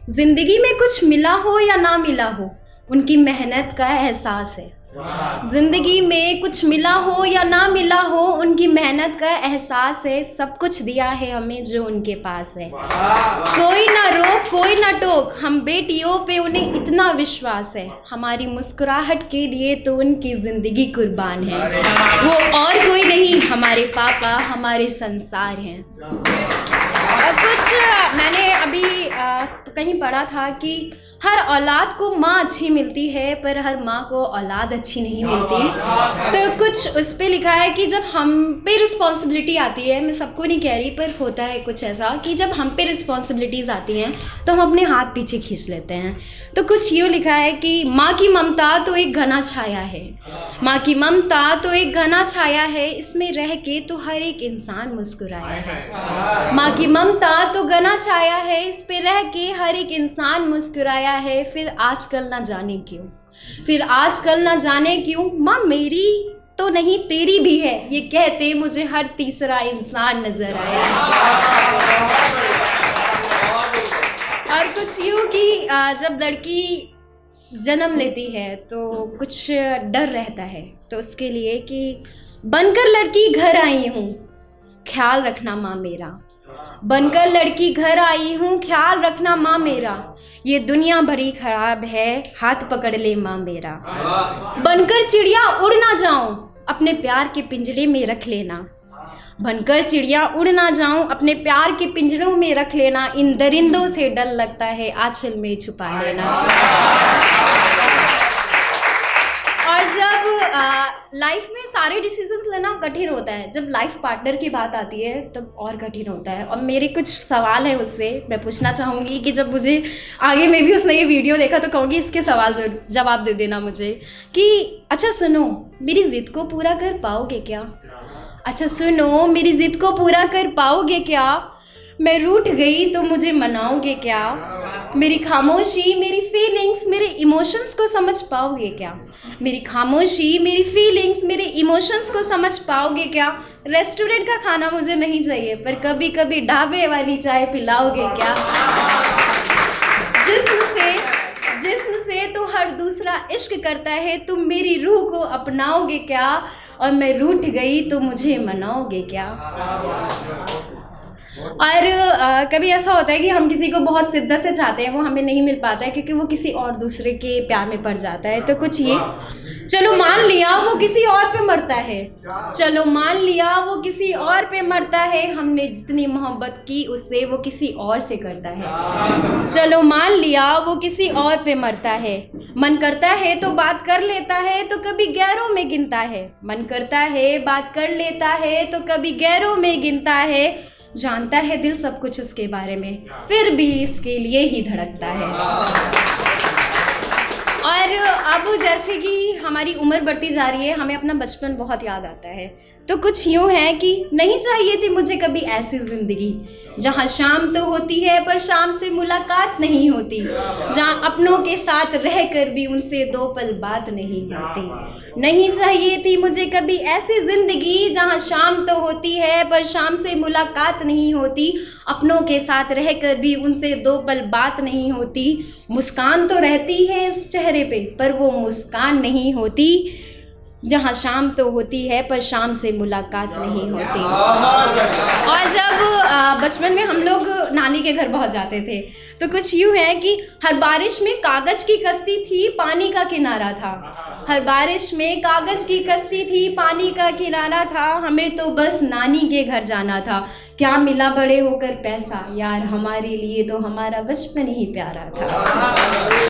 जिंदगी में कुछ मिला हो या ना मिला हो, उनकी मेहनत का एहसास है। जिंदगी में कुछ मिला हो या ना मिला हो, उनकी मेहनत का एहसास है। सब कुछ दिया है हमें जो उनके पास है। कोई ना रोक कोई ना टोक, हम बेटियों पे उन्हें इतना विश्वास है। हमारी मुस्कुराहट के लिए तो उनकी ज़िंदगी कुर्बान है। वो और कोई नहीं, हमारे पापा हमारे संसार हैं। कुछ मैंने अभी कहीं पढ़ा था कि हर औलाद को माँ अच्छी मिलती है, पर हर माँ को औलाद अच्छी नहीं मिलती। तो कुछ उस पे लिखा है कि जब हम पे रिस्पॉन्सिबिलिटी आती है, मैं सबको नहीं कह रही, पर होता है कुछ ऐसा कि जब हम पे रिस्पॉन्सिबिलिटीज़ आती हैं तो हम अपने हाथ पीछे खींच लेते हैं। तो कुछ यूँ लिखा है कि माँ की ममता तो एक घना छाया है, माँ की ममता तो एक घना छाया है, इसमें रह के तो हर एक इंसान मुस्कुराया है। माँ की ममता तो घना छाया है, इस पे रह के हर एक इंसान मुस्कुराया है। फिर आजकल ना जाने क्यों, फिर आजकल ना जाने क्यों, माँ मेरी तो नहीं तेरी भी है, ये कहते मुझे हर तीसरा इंसान नजर आया। और कुछ यूँ कि जब लड़की जन्म लेती है तो कुछ डर रहता है, तो उसके लिए कि बनकर लड़की घर आई हूँ, ख्याल रखना माँ मेरा। बनकर लड़की घर आई हूँ, ख्याल रखना माँ मेरा। ये दुनिया भरी खराब है, हाथ पकड़ ले माँ मेरा। बनकर चिड़िया उड़ ना जाऊं, अपने प्यार के पिंजरे में रख लेना। बनकर चिड़िया उड़ ना जाऊं, अपने प्यार के पिंजरों में रख लेना। इन दरिंदों से डर लगता है, आंचल में छुपा लेना। और जब लाइफ में सारे डिसीजंस लेना कठिन होता है, जब लाइफ पार्टनर की बात आती है तब और कठिन होता है। और मेरे कुछ सवाल हैं उससे मैं पूछना चाहूँगी कि जब मुझे आगे में भी उसने ये वीडियो देखा तो कहूँगी इसके सवाल जवाब दे देना मुझे कि अच्छा सुनो, मेरी ज़िद को पूरा कर पाओगे क्या? अच्छा सुनो, मेरी ज़िद को पूरा कर पाओगे क्या? मैं रूठ गई तो मुझे मनाओगे क्या? मेरी खामोशी मेरी फीलिंग्स मेरे इमोशंस को समझ पाओगे क्या? मेरी खामोशी मेरी फीलिंग्स मेरे इमोशंस को समझ पाओगे क्या? रेस्टोरेंट का खाना मुझे नहीं चाहिए, पर कभी कभी ढाबे वाली चाय पिलाओगे क्या? जिस्म से तो हर दूसरा इश्क करता है, तुम मेरी रूह को अपनाओगे क्या? और मैं रूठ गई तो मुझे मनाओगे क्या? और कभी ऐसा होता है कि हम किसी को बहुत शिद्दत से चाहते हैं, वो हमें नहीं मिल पाता है क्योंकि वो किसी और दूसरे के प्यार में पड़ जाता है। तो कुछ ये, चलो मान लिया वो किसी और पे मरता है, चलो मान लिया वो किसी और पे मरता है, हमने जितनी मोहब्बत की उससे वो किसी और से करता है। चलो मान लिया वो किसी और पे मरता है, मन करता है तो बात कर लेता है तो कभी गैरों में गिनता है। मन करता है बात कर लेता है तो कभी गैरों में गिनता है। जानता है दिल सब कुछ उसके बारे में, फिर भी इसके लिए ही धड़कता है। और अब जैसे कि हमारी उम्र बढ़ती जा रही है, हमें अपना बचपन बहुत याद आता है। तो कुछ यूँ है कि नहीं चाहिए थी मुझे कभी ऐसी ज़िंदगी जहाँ शाम तो होती है पर शाम से मुलाकात नहीं होती, जहाँ अपनों के साथ रहकर भी उनसे दो पल बात नहीं होती। नहीं चाहिए थी मुझे कभी ऐसी ज़िंदगी जहाँ शाम तो होती है पर शाम से मुलाकात नहीं होती, अपनों के साथ रहकर भी उनसे दो पल बात नहीं होती। मुस्कान तो रहती है इस चेहरे पे पर वो मुस्कान नहीं होती, जहाँ शाम तो होती है पर शाम से मुलाकात नहीं होती। और जब बचपन में हम लोग नानी के घर बहुत जाते थे तो कुछ यूँ है कि हर बारिश में कागज़ की कश्ती थी, पानी का किनारा था। हर बारिश में कागज़ की कश्ती थी, पानी का किनारा था, हमें तो बस नानी के घर जाना था। क्या मिला बड़े होकर पैसा, यार हमारे लिए तो हमारा बचपन ही प्यारा था।